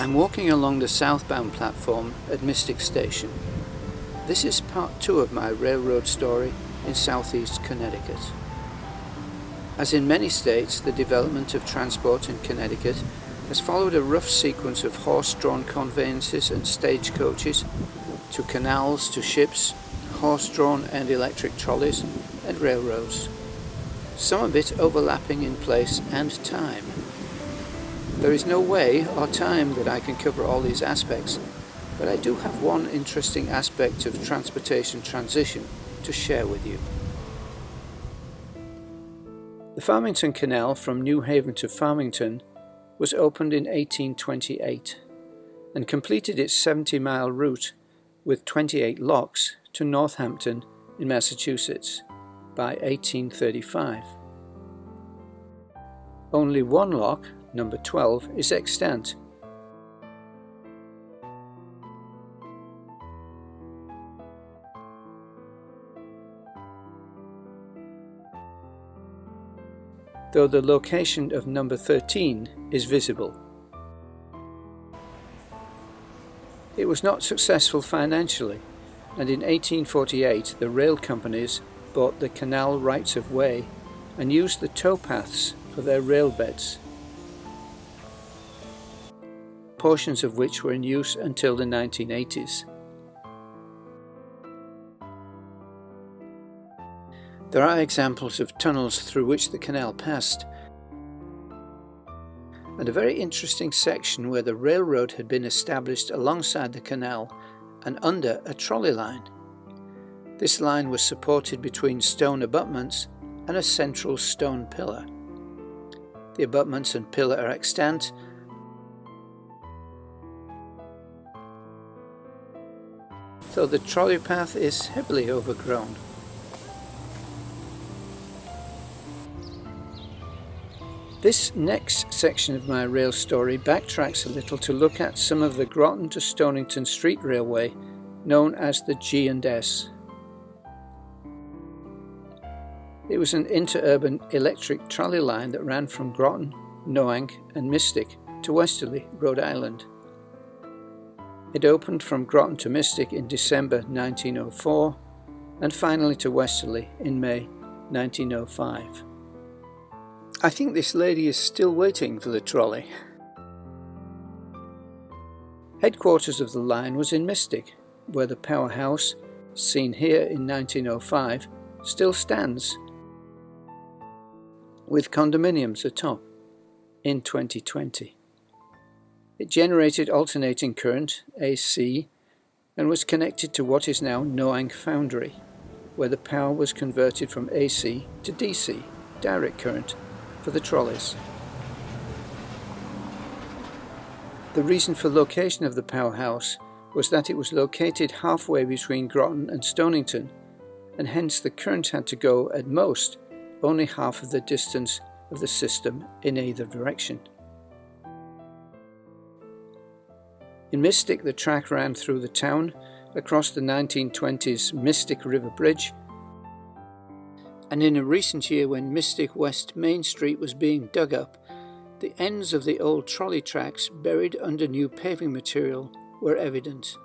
I'm walking along the southbound platform at Mystic Station. This is part 2 of my railroad story in southeast Connecticut. As in many states, the development of transport in Connecticut has followed a rough sequence of horse-drawn conveyances and stagecoaches, to canals, to ships, horse-drawn and electric trolleys, and railroads. Some of it overlapping in place and time. There is no way or time that I can cover all these aspects, but I do have one interesting aspect of transportation transition to share with you. The Farmington Canal from New Haven to Farmington was opened in 1828 and completed its 70-mile route with 28 locks to Northampton in Massachusetts by 1835. Only one lock, number 12, is extant. Though the location of number 13 is visible. It was not successful financially, and in 1848 the rail companies bought the canal rights of way and used the towpaths for their rail beds, portions of which were in use until the 1980s. There are examples of tunnels through which the canal passed, and a very interesting section where the railroad had been established alongside the canal and under a trolley line. This line was supported between stone abutments and a central stone pillar. The abutments and pillar are extant, though the trolley path is heavily overgrown. This next section of my rail story backtracks a little to look at some of the Groton to Stonington Street Railway, known as the G&S. It was an interurban electric trolley line that ran from Groton, Noank and Mystic to Westerly, Rhode Island. It opened from Groton to Mystic in December 1904 and finally to Westerly in May 1905. I think this lady is still waiting for the trolley. Headquarters of the line was in Mystic, where the powerhouse, seen here in 1905, still stands, with condominiums atop, in 2020. It generated alternating current, AC, and was connected to what is now Noank Foundry, where the power was converted from AC to DC, direct current, for the trolleys. The reason for location of the powerhouse was that it was located halfway between Groton and Stonington, and hence the current had to go at most only half of the distance of the system in either direction. In Mystic, the track ran through the town across the 1920s Mystic River Bridge, and in a recent year when Mystic West Main Street was being dug up, the ends of the old trolley tracks buried under new paving material were evident.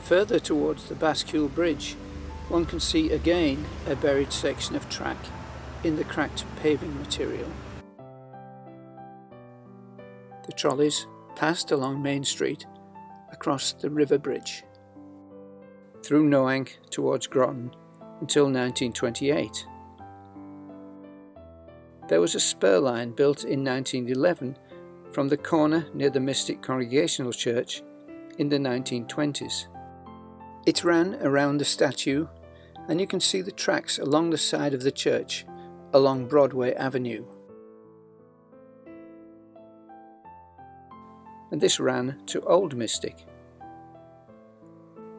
Further towards the Bascule Bridge, one can see again a buried section of track in the cracked paving material. The trolleys passed along Main Street across the river bridge, through Noank towards Groton, until 1928. There was a spur line built in 1911 from the corner near the Mystic Congregational Church in the 1920s. It ran around the statue, and you can see the tracks along the side of the church along Broadway Avenue. And this ran to Old Mystic.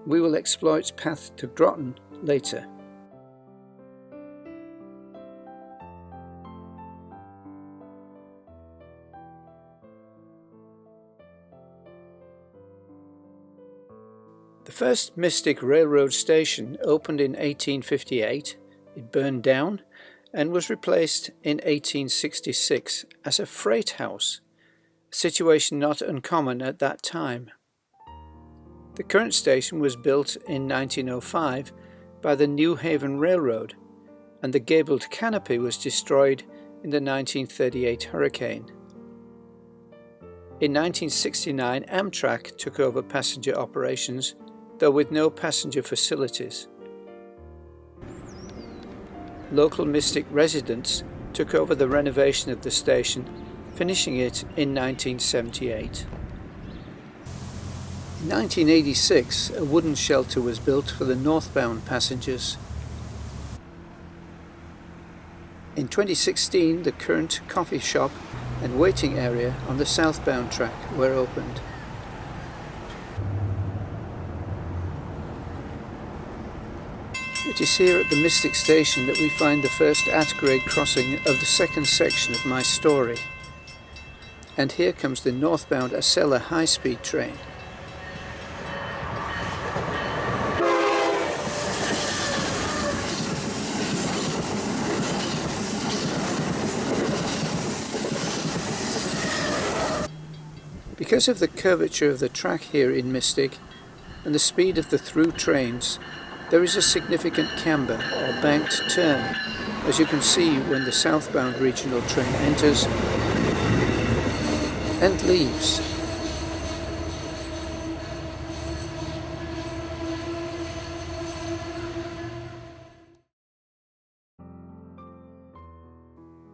We will explore its path to Groton later. The first Mystic Railroad station opened in 1858. It burned down and was replaced in 1866 as a freight house a situation not uncommon at that time. The current station was built in 1905 by the New Haven Railroad, and the gabled canopy was destroyed in the 1938 hurricane. In 1969, Amtrak took over passenger operations, though with no passenger facilities. Local Mystic residents took over the renovation of the station, finishing it in 1978. In 1986, a wooden shelter was built for the northbound passengers. In 2016, the current coffee shop and waiting area on the southbound track were opened. It is here at the Mystic station that we find the first at-grade crossing of the second section of my story. And here comes the northbound Acela high-speed train. Because of the curvature of the track here in Mystic and the speed of the through trains, there is a significant camber or banked turn, as you can see when the southbound regional train enters and leaves.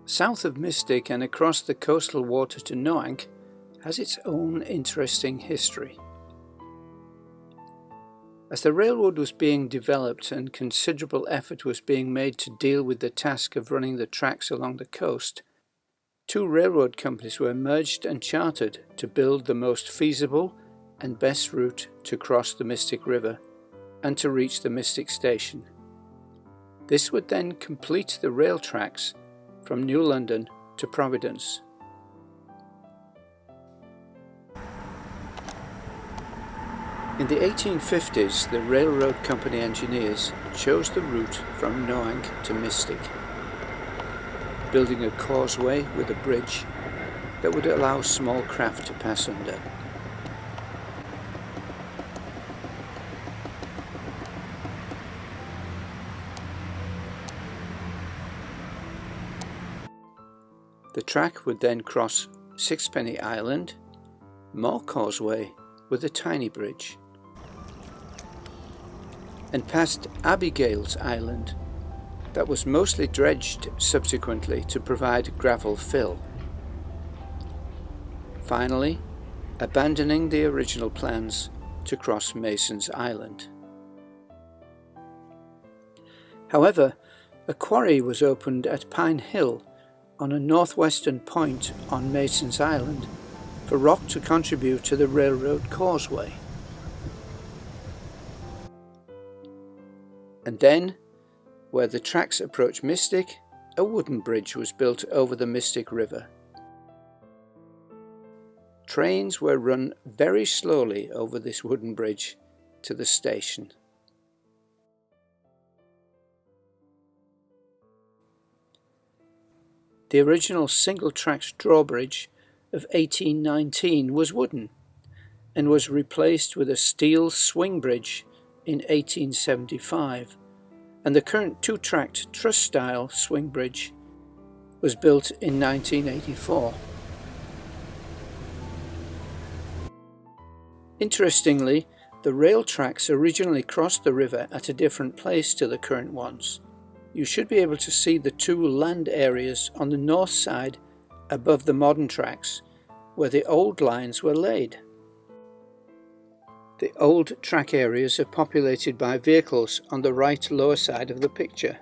South of Mystic and across the coastal water to Noank has its own interesting history. As the railroad was being developed and considerable effort was being made to deal with the task of running the tracks along the coast, two railroad companies were merged and chartered to build the most feasible and best route to cross the Mystic River and to reach the Mystic station. This would then complete the rail tracks from New London to Providence. In the 1850s, the railroad company engineers chose the route from Noank to Mystic, building a causeway with a bridge that would allow small craft to pass under. The track would then cross Sixpenny Island, more causeway with a tiny bridge, and past Abigail's Island that was mostly dredged subsequently to provide gravel fill. Finally, abandoning the original plans to cross Mason's Island. However, a quarry was opened at Pine Hill on a northwestern point on Mason's Island for rock to contribute to the railroad causeway. And then, where the tracks approach Mystic, a wooden bridge was built over the Mystic River. Trains were run very slowly over this wooden bridge to the station. The original single-tracked drawbridge of 1819 was wooden and was replaced with a steel swing bridge in 1875, and the current two-tracked truss-style swing bridge was built in 1984. Interestingly, the rail tracks originally crossed the river at a different place to the current ones. You should be able to see the two land areas on the north side above the modern tracks, where the old lines were laid. The old track areas are populated by vehicles on the right lower side of the picture.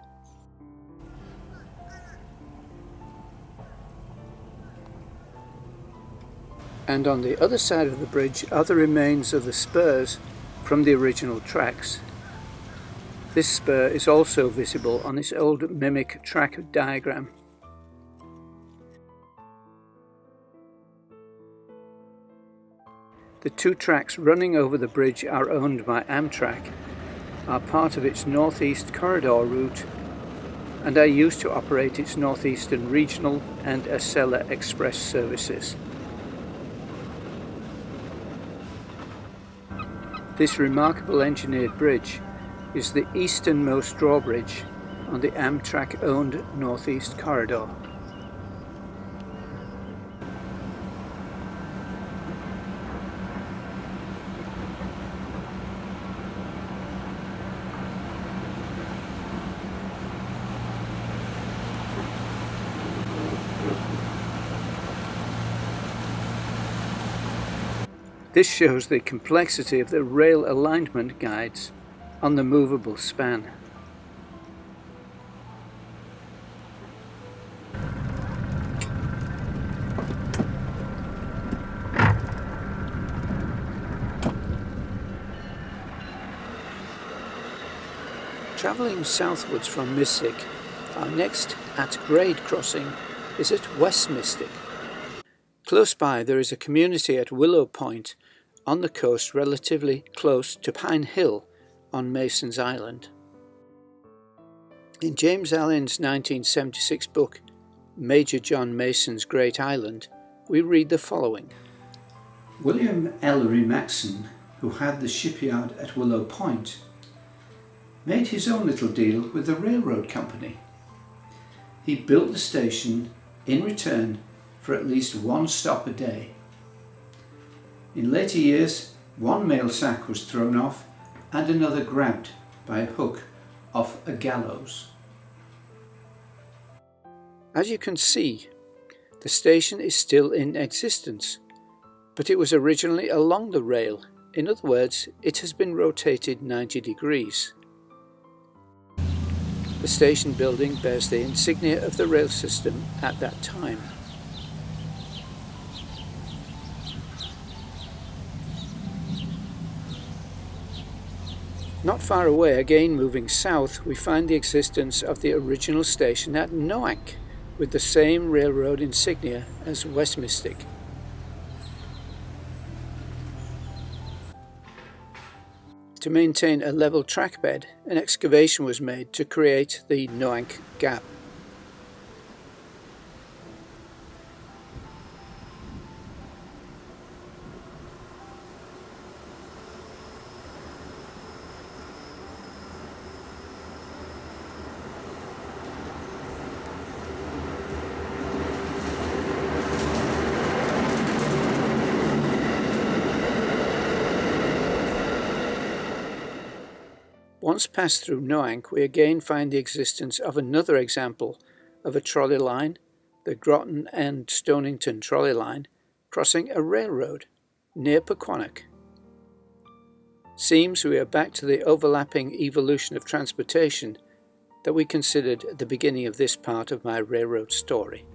And on the other side of the bridge are the remains of the spurs from the original tracks. This spur is also visible on this old mimic track diagram. The two tracks running over the bridge are owned by Amtrak, are part of its Northeast Corridor route, and are used to operate its Northeastern Regional and Acela Express services. This remarkable engineered bridge is the easternmost drawbridge on the Amtrak-owned Northeast Corridor. This shows the complexity of the rail alignment guides on the movable span. Travelling southwards from Mystic, our next at-grade crossing is at West Mystic. Close by there is a community at Willow Point on the coast relatively close to Pine Hill on Mason's Island. In James Allen's 1976 book, Major John Mason's Great Island, we read the following. William Ellery Maxon, who had the shipyard at Willow Point, made his own little deal with the railroad company. He built the station in return for at least one stop a day. In later years, one mail sack was thrown off and another grabbed by a hook off a gallows. As you can see, the station is still in existence, but it was originally along the rail. In other words, it has been rotated 90 degrees. The station building bears the insignia of the rail system at that time. Not far away, again moving south, we find the existence of the original station at Noank, with the same railroad insignia as West Mystic. To maintain a level track bed, an excavation was made to create the Noank Gap. Once passed through Noank, we again find the existence of another example of a trolley line, the Groton and Stonington trolley line, crossing a railroad near Pequannock. Seems we are back to the overlapping evolution of transportation that we considered at the beginning of this part of my railroad story.